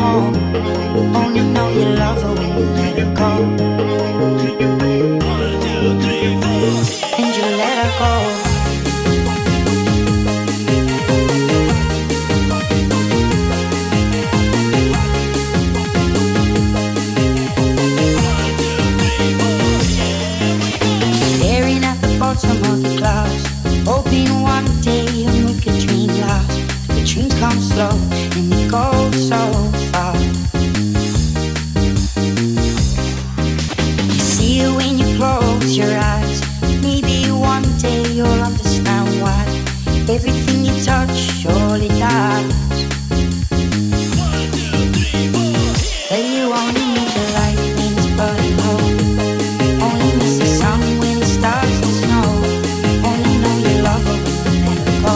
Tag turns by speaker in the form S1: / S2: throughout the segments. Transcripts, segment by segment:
S1: home. Only know you love her when you let her go. And you let her go. Staring at the bottom of the clouds, hoping one day you'll make a dream last. The dreams come slow and they go so far. You see it when you close your eyes. Maybe one day you'll understand why everything you touch surely dies. But you only need the light when it's burning low. Only miss the sun when it starts to snow. Only know you love her when you let her go.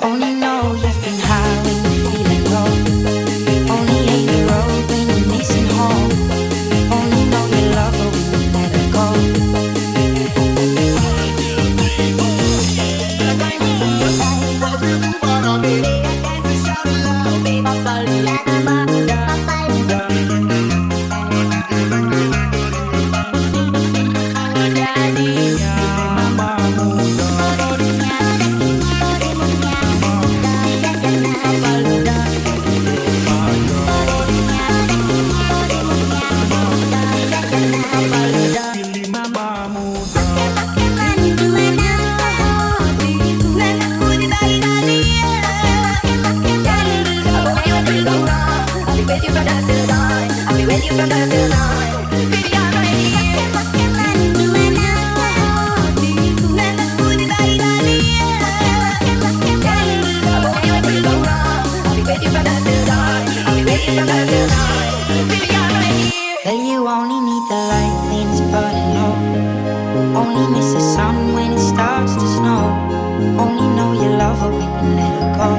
S1: Only know you've been high when you're feeling low. Only hate the road when you're missing home. Only know you love her when you let her go. Well, you only need the light when it's burning low. Only miss the sun when it starts to snow. Only know you love her when you let her go.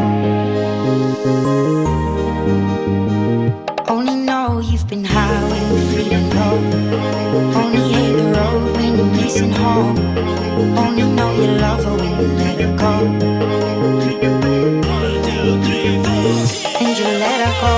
S1: Only know you've been high when you're feeling low. Only hate the road when you're missing home. Only know you love her when you let her go. And you let her go.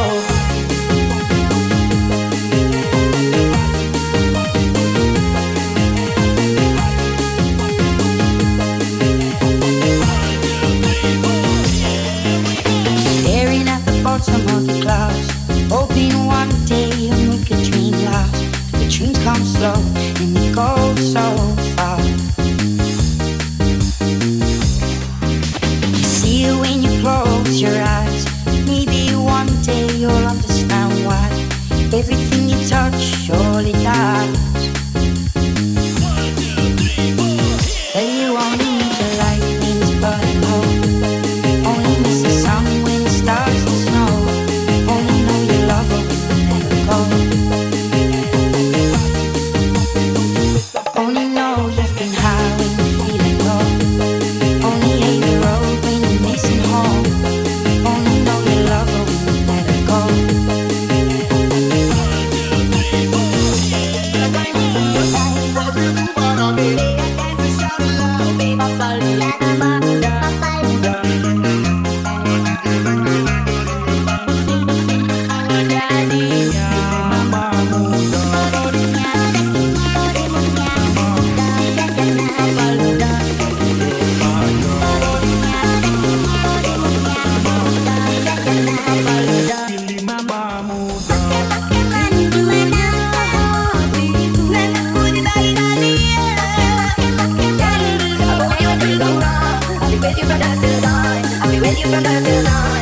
S1: Bottom of the clouds, hoping one day you'll make a dream last. The dreams come slow and they go so far. You see it when you close your eyes. Maybe one day you'll understand why everything you touch surely dies. But you only need the light when it's burning low. Only miss the sun when it starts to snow. Only know you love her when you let her go. Only know you've been high when you're feeling low. Only hate the road when you're missing home. Only know you love her when you let her go.
S2: With you from dusk till dawn, I'll be with you from dusk till dawn.